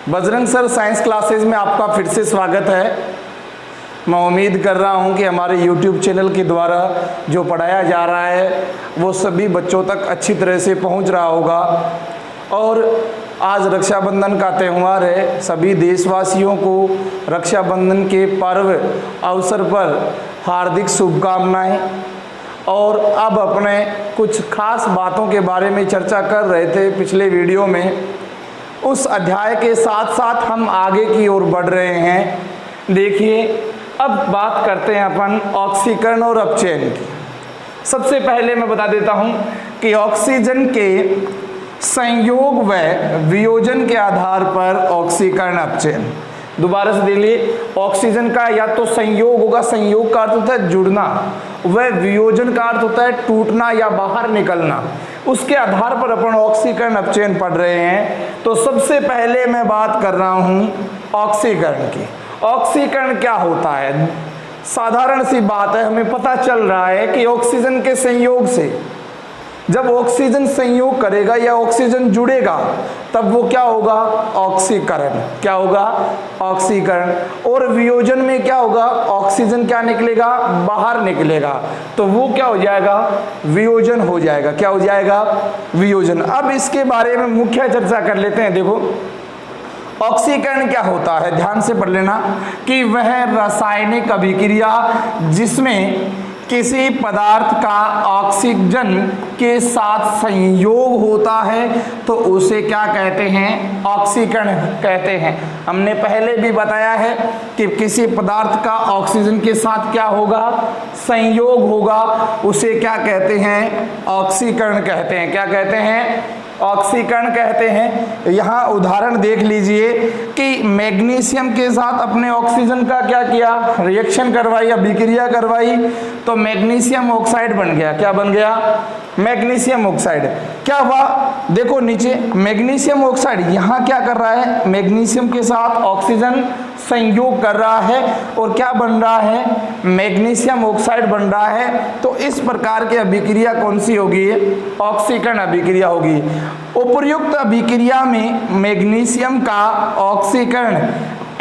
Bajrang sir science classes में आपका फिर से स्वागत है। मैं उम्मीद कर रहा हूं कि हमारे YouTube चैनल के द्वारा जो पढ़ाया जा रहा है वो सभी बच्चों तक अच्छी तरह से पहुंच रहा होगा। और आज रक्षाबंधन का त्यौहार है। सभी देशवासियों को रक्षाबंधन के पर्व अवसर पर हार्दिक शुभकामनाएं। और अब अपने कुछ खास बातों के बारे में चर्चा कर रहे थे पिछले वीडियो में। उस अध्याय के साथ साथ हम आगे की ओर बढ़ रहे हैं। देखिए, अब बात करते हैं अपन ऑक्सीकरण और अपचयन की। सबसे पहले मैं बता देता हूं कि ऑक्सीजन के संयोग व वियोजन के आधार पर ऑक्सीकरण अपचयन। दोबारा से देख लिए, ऑक्सीजन का या तो संयोग होगा, संयोग का अर्थ होता है जुड़ना, वह वियोजन का अर्थ होता है टूटना या बाहर निकलना। उसके आधार पर अपन ऑक्सीकरण अपचयन पढ़ रहे हैं। तो सबसे पहले मैं बात कर रहा हूं ऑक्सीकरण की। ऑक्सीकरण क्या होता है? साधारण सी बात है, हमें पता चल रहा है कि ऑक्सीजन के संयोग से, जब ऑक्सीजन संयोग करेगा या ऑक्सीजन जुड़ेगा तब वो क्या होगा? ऑक्सीकरण। क्या होगा? ऑक्सीकरण। और वियोजन में क्या होगा? ऑक्सीजन क्या निकलेगा? बाहर निकलेगा, तो वो क्या हो जाएगा? वियोजन हो जाएगा। क्या हो जाएगा? वियोजन। अब इसके बारे में मुख्य चर्चा कर लेते हैं। देखो, ऑक्सीकरण क्या होता है, ध्यान से पढ़ लेना कि वह रासायनिक अभिक्रिया जिसमें किसी पदार्थ का ऑक्सीजन के साथ संयोग होता है तो उसे क्या कहते हैं? ऑक्सीकरण कहते हैं। हमने पहले भी बताया है कि किसी पदार्थ का ऑक्सीजन के साथ क्या होगा? संयोग होगा, उसे क्या कहते हैं? ऑक्सीकरण कहते हैं। क्या कहते हैं? ऑक्सीकरण कहते हैं। यहाँ उदाहरण देख लीजिए कि मैग्नीशियम के साथ अपने ऑक्सीजन का क्या किया? रिएक्शन करवाई, अभिक्रिया करवाई, तो मैग्नीशियम ऑक्साइड बन गया। क्या बन गया? Magnesium oxide. क्या हुआ? देखो नीचे, मैग्नीशियम ऑक्साइड यहाँ क्या कर रहा है? मैग्नीशियम के साथ ऑक्सीजन संयोग कर रहा है और क्या बन रहा है? मैग्नीशियम ऑक्साइड बन रहा है। तो इस प्रकार की अभिक्रिया कौन सी होगी? ऑक्सीकरण अभिक्रिया होगी। उपर्युक्त अभिक्रिया में मैग्नीशियम का ऑक्सीकरण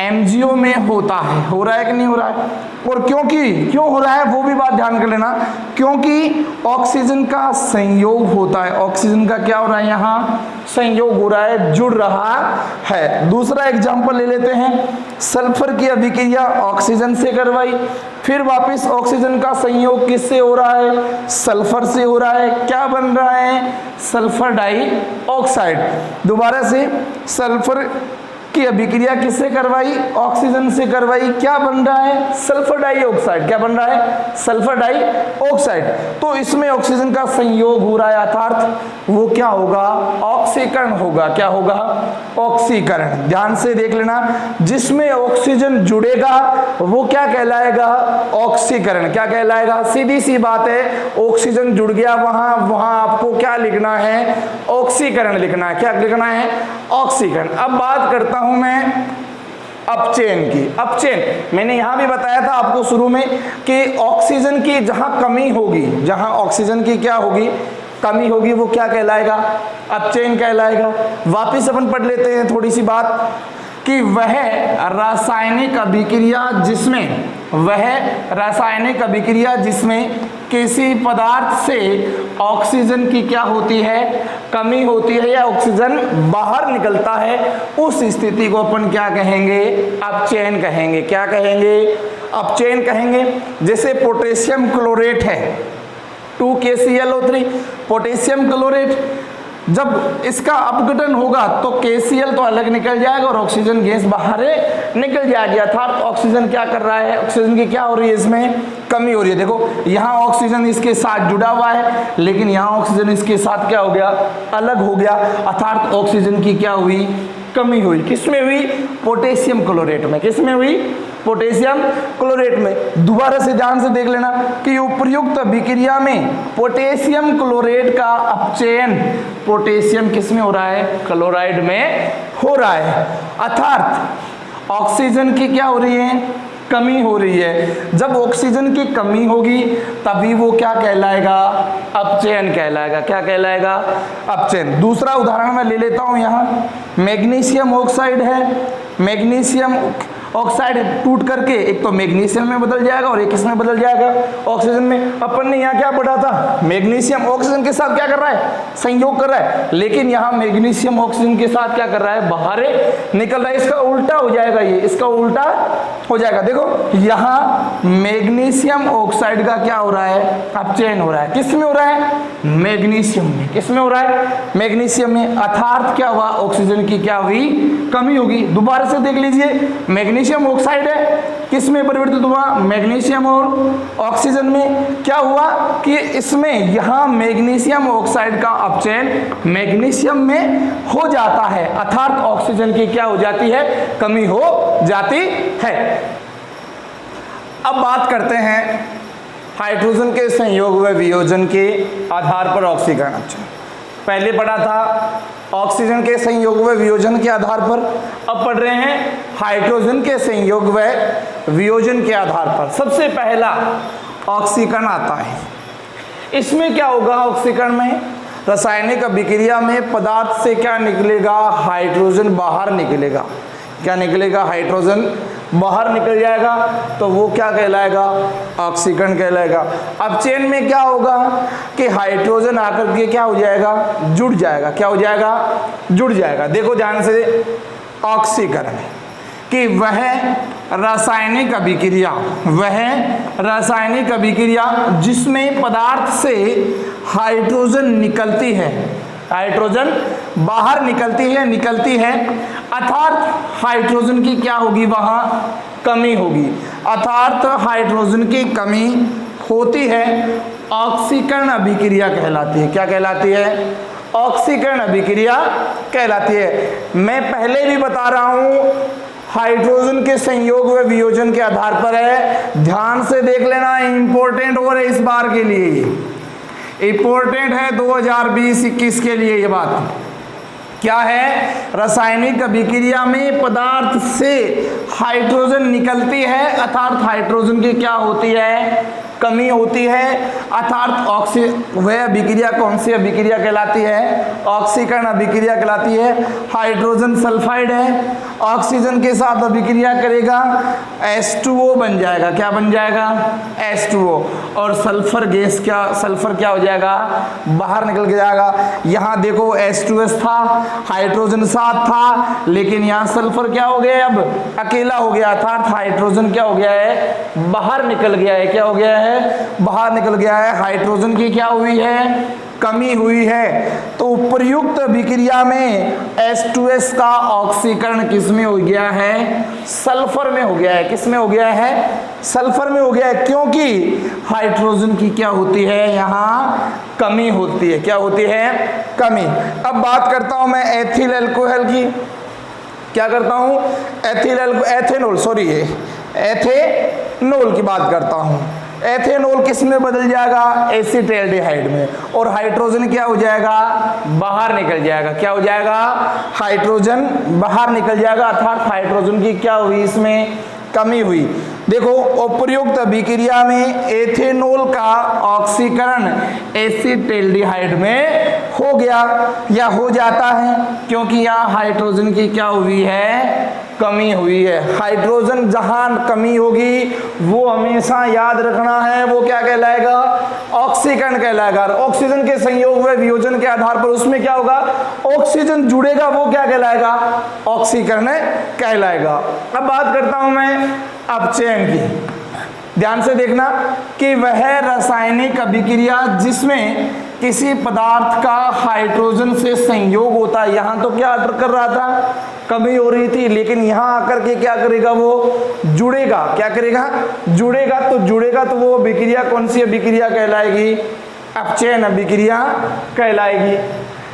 MgO में होता है। हो रहा है कि नहीं हो रहा है? और क्यों हो रहा है वो भी बात ध्यान कर लेना, क्योंकि ऑक्सीजन का संयोग होता है। ऑक्सीजन का क्या हो रहा है? यहाँ संयोग हो रहा है, जुड़ रहा है। दूसरा एग्जांपल ले लेते हैं, सल्फर की अभिक्रिया ऑक्सीजन से करवाई, फिर वापस ऑक्सीजन का संयोग किससे हो रहा है? सल्फर से हो रहा है। क्या बन रहा है? Sulphur dioxide. दोबारा से सल्फर की अभिक्रिया किससे करवाई? ऑक्सीजन से करवाई। क्या बन रहा है? Sulphur dioxide. क्या बन रहा है? Sulphur dioxide. तो इसमें ऑक्सीजन का संयोग हो रहा है, अर्थात वो क्या होगा? ऑक्सीकरण होगा। क्या होगा? ऑक्सीकरण। ध्यान से देख लेना, जिसमें ऑक्सीजन जुड़ेगा वो क्या कहलाएगा? ऑक्सीकरण। क्या कहलाएगा? सीधी सी बात है, ऑक्सीजन जुड़ गया वहां आपको क्या लिखना है? ऑक्सीकरण लिखना है। क्या लिखना है? ऑक्सीकरण। अब बात करता हूं मैं अपचयन की। अपचयन मैंने यहां भी बताया था आपको शुरू में कि ऑक्सीजन की जहां कमी होगी, जहां ऑक्सीजन की क्या होगी? कमी होगी, वो क्या कहलाएगा? अपचयन कहलाएगा। वापिस अपन पढ़ लेते हैं थोड़ी सी बात कि वह रासायनिक अभिक्रिया जिसमें किसी पदार्थ से ऑक्सीजन की क्या होती है? कमी होती है या ऑक्सीजन बाहर निकलता है, उस स्थिति को अपन क्या कहेंगे? अपचयन कहेंगे। क्या कहेंगे? अपचयन कहेंगे। जैसे पोटेशियम क्लोरेट है, 2KClO3, पोटेशियम क्लोरेट, जब इसका अपघटन होगा तो KCl तो अलग निकल जाएगा और ऑक्सीजन गैस बाहर निकल जाएगी। अर्थात ऑक्सीजन क्या कर रहा है? ऑक्सीजन की क्या हो रही है? इसमें कमी हो रही है। देखो, यहाँ ऑक्सीजन इसके साथ जुड़ा हुआ है, लेकिन यहाँ ऑक्सीजन इसके साथ क्या हो गया? अलग हो गया। अर्थात ऑक्सीजन की क्या हुई? कमी हुई। किसमें हुई? पोटेशियम क्लोरेट में। किसमें हुई? पोटेशियम क्लोरेट में। दोबारा से ध्यान से देख लेना कि उपर्युक्त अभिक्रिया में पोटेशियम क्लोरेट का अपचयन पोटेशियम किसमें हो रहा है? क्लोराइड में हो रहा है। अर्थात ऑक्सीजन की क्या हो रही है? कमी हो रही है। जब ऑक्सीजन की कमी होगी तभी वो क्या कहलाएगा, अपचयन कहलाएगा। क्या कहलाएगा, अपचयन। दूसरा उदाहरण मैं ले लेता हूं, यहाँ मैग्नीशियम ऑक्साइड है। मैग्नीशियम ऑक्साइड टूट करके एक तो मैग्नीशियम में बदल जाएगा और एक किसमें बदल जाएगा, ऑक्सीजन में। अपन ने यहाँ क्या पढ़ा था, मैग्नीशियम ऑक्सीजन के साथ क्या कर रहा है, संयोग कर रहा है, लेकिन यहाँ मैग्नीशियम ऑक्सीजन के साथ क्या कर रहा है, बाहर निकल रहा है। इसका उल्टा हो जाएगा, ये इसका उल्टा हो जाएगा। देखो यहाँ मैग्नीशियम ऑक्साइड का क्या हो रहा है, अपचयन हो रहा है। किस में हो रहा है, मैग्नीशियम में। किस में हो रहा है, मैग्नीशियम में। अर्थात क्या हुआ, ऑक्सीजन की क्या हुई, कमी होगी। दोबारा से देख लीजिए, मैग्नीशियम ऑक्साइड है, किस में परिवर्तित हुआ, मैग्नीशियम और ऑक्सीजन में। क्या हुआ कि इसमें यहाँ मैग्नीशियम ऑक्साइड का अपचयन मैग्नीशियम में हो जाता है, अर्थात ऑक्सीजन की क्या हो जाती है, कमी हो जाती है। अब बात करते हैं हाइड्रोजन के संयोग व वियोजन के आधार पर ऑक्सीकरण अपचयन। पहले पढ़ा था ऑक्सीजन के संयोग व वियोजन के आधार पर, अब पढ़ रहे हैं हाइड्रोजन के संयोग व वियोजन के आधार पर। सबसे पहला ऑक्सीकरण आता है। इसमें क्या होगा, ऑक्सीकरण में रासायनिक अभिक्रिया में पदार्थ से क्या निकलेगा, हाइड्रोजन बाहर निकलेगा। क्या निकलेगा, हाइड्रोजन बाहर निकल जाएगा, तो वो क्या कहलाएगा, ऑक्सीकरण कहलाएगा। अपचयन में क्या होगा कि हाइड्रोजन आकर के क्या हो जाएगा, जुड़ जाएगा। क्या हो जाएगा, जुड़ जाएगा। देखो ध्यान से, ऑक्सीकरण कि वह रासायनिक अभिक्रिया, वह रासायनिक अभिक्रिया जिसमें पदार्थ से हाइड्रोजन निकलती है, हाइड्रोजन बाहर निकलती है, अर्थात हाइड्रोजन की क्या होगी, वहां कमी होगी, अर्थात हाइड्रोजन की कमी होती है, ऑक्सीकरण अभिक्रिया कहलाती है। क्या कहलाती है, ऑक्सीकरण अभिक्रिया कहलाती है। मैं पहले भी बता रहा हूं, हाइड्रोजन के संयोग व वियोजन के आधार पर है, ध्यान से देख लेना, इंपॉर्टेंट हो रहा है इस बार के लिए, इंपॉर्टेंट है 2020-21 के लिए। ये बात क्या है, रासायनिक अभिक्रिया में पदार्थ से हाइड्रोजन निकलती है, अर्थात हाइड्रोजन की क्या होती है, कमी होती है, अर्थात वह अभिक्रिया कौन सी अभिक्रिया कहलाती है, ऑक्सीकरण अभिक्रिया कहलाती है। हाइड्रोजन सल्फाइड है, ऑक्सीजन के साथ अभिक्रिया करेगा, H2O बन जाएगा। क्या बन जाएगा, H2O, और सल्फर गैस सल्फर क्या हो जाएगा, बाहर निकल के जाएगा। यहाँ देखो H2S था, हाइड्रोजन साथ था, लेकिन यहाँ सल्फर क्या हो गया, अब अकेला हो गया, अर्थात हाइड्रोजन क्या हो गया है, बाहर निकल गया है। क्या हो गया है, बाहर निकल गया है, हाइड्रोजन की क्या हुई है, कमी हुई है। तो उपयुक्त अभिक्रिया में H2S का ऑक्सीकरण किस में हो गया है, सल्फर में हो गया है। किस में हो गया है, सल्फर में हो गया है, क्योंकि हाइड्रोजन की क्या होती है, यहाँ कमी होती है। क्या होती है, कमी। अब बात करता हूं मैं एथिल अल्कोहल की। क्या करता हूं, एथेनॉल की बात करता हूं। एथेनॉल किस में बदल जाएगा, एसिटाल्डिहाइड में, और हाइड्रोजन क्या हो जाएगा, बाहर निकल जाएगा। क्या हो जाएगा, हाइड्रोजन बाहर निकल जाएगा, अर्थात हाइड्रोजन की क्या हुई, इसमें कमी हुई। देखो उपर्युक्त अभिक्रिया में एथेनॉल का ऑक्सीकरण एसिटाल्डिहाइड में हो गया या हो जाता है, क्योंकि यहाँ हाइड्रोजन की क्या हुई है, कमी हुई है। हाइड्रोजन जहां कमी होगी वो हमेशा याद रखना है, वो क्या कहलाएगा, ऑक्सीकरण कहलाएगा। ऑक्सीजन के संयोग व वियोजन के आधार पर उसमें क्या होगा, ऑक्सीजन जुड़ेगा, वो क्या कहलाएगा, ऑक्सीकरण कहलाएगा। अब बात करता हूं मैं अपचयन की। ध्यान से देखना कि वह रासायनिक अभिक्रिया जिसमें किसी पदार्थ का हाइड्रोजन से संयोग होता है, यहाँ तो क्या कर रहा था, कमी हो रही थी, लेकिन यहाँ आकर के क्या करेगा, वो जुड़ेगा। क्या करेगा, जुड़ेगा। तो वो अभिक्रिया कौन सी अभिक्रिया कहलाएगी, अपचयन अभिक्रिया कहलाएगी।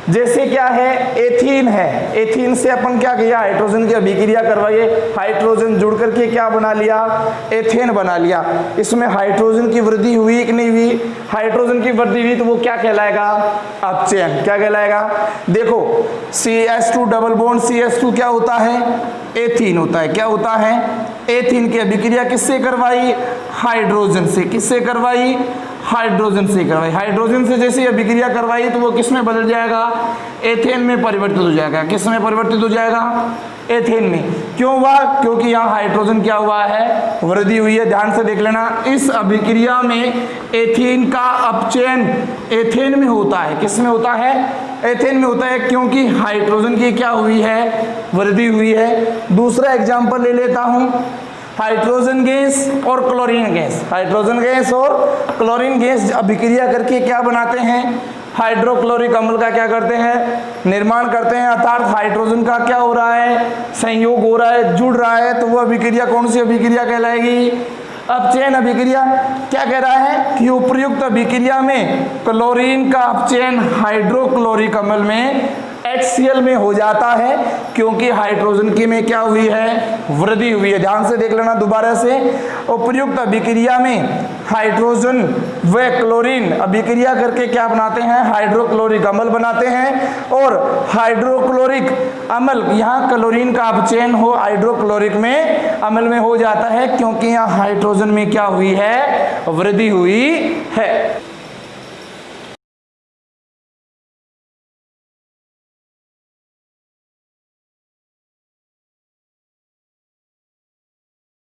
जैसे क्या है, एथीन है, एथीन से अपन क्या किया, हाइड्रोजन की अभिक्रिया करवाइए, हाइड्रोजन जुड़ करके क्या बना लिया, एथेन बना लिया। इसमें हाइड्रोजन की वृद्धि हुई कि नहीं हुई, हाइड्रोजन की वृद्धि हुई तो वो क्या कहलाएगा, अपचयन। क्या कहलाएगा, देखो CH2 डबल बॉन्ड CH2 क्या होता है, एथीन होता है। क्या होता है, एथीन की अभिक्रिया किससे करवाई, हाइड्रोजन से। किससे करवाई, हाइड्रोजन से करवाई। हाइड्रोजन से जैसे अभिक्रिया करवाई तो वो किस में बदल जाएगा, एथेन में परिवर्तित हो जाएगा। किस में परिवर्तित हो जाएगा, एथेन में। क्यों हुआ, क्योंकि यहाँ हाइड्रोजन क्या हुआ है, वृद्धि हुई है। ध्यान से देख लेना, इस अभिक्रिया में एथीन का अपचयन एथेन में होता है। किस में होता है, एथेन में होता है, क्योंकि हाइड्रोजन की क्या हुई है, वृद्धि हुई है। दूसरा एग्जाम्पल ले लेता हूँ, हाइड्रोजन गैस और क्लोरीन गैस। हाइड्रोजन गैस और क्लोरीन गैस अभिक्रिया करके क्या बनाते हैं, हाइड्रोक्लोरिक अम्ल का क्या करते हैं, निर्माण करते हैं। अर्थात हाइड्रोजन का क्या हो रहा है, संयोग हो रहा है, जुड़ रहा है। तो वो अभिक्रिया कौन सी अभिक्रिया कहलाएगी, अपचयन अभिक्रिया। क्या कह रहा है कि उपर्युक्त अभिक्रिया में क्लोरीन का अपचयन हाइड्रोक्लोरिक अम्ल में HCl में हो जाता है, क्योंकि हाइड्रोजन की में क्या हुई है, वृद्धि हुई है। ध्यान से देख लेना दोबारा से, उपर्युक्त अभिक्रिया में हाइड्रोजन व क्लोरीन अभिक्रिया करके क्या बनाते हैं, हाइड्रोक्लोरिक अम्ल बनाते हैं। और हाइड्रोक्लोरिक अम्ल, यहाँ क्लोरीन का अपचयन हो हाइड्रोक्लोरिक में अम्ल में हो जाता है, क्योंकि यहाँ हाइड्रोजन में क्या हुई है, वृद्धि हुई है।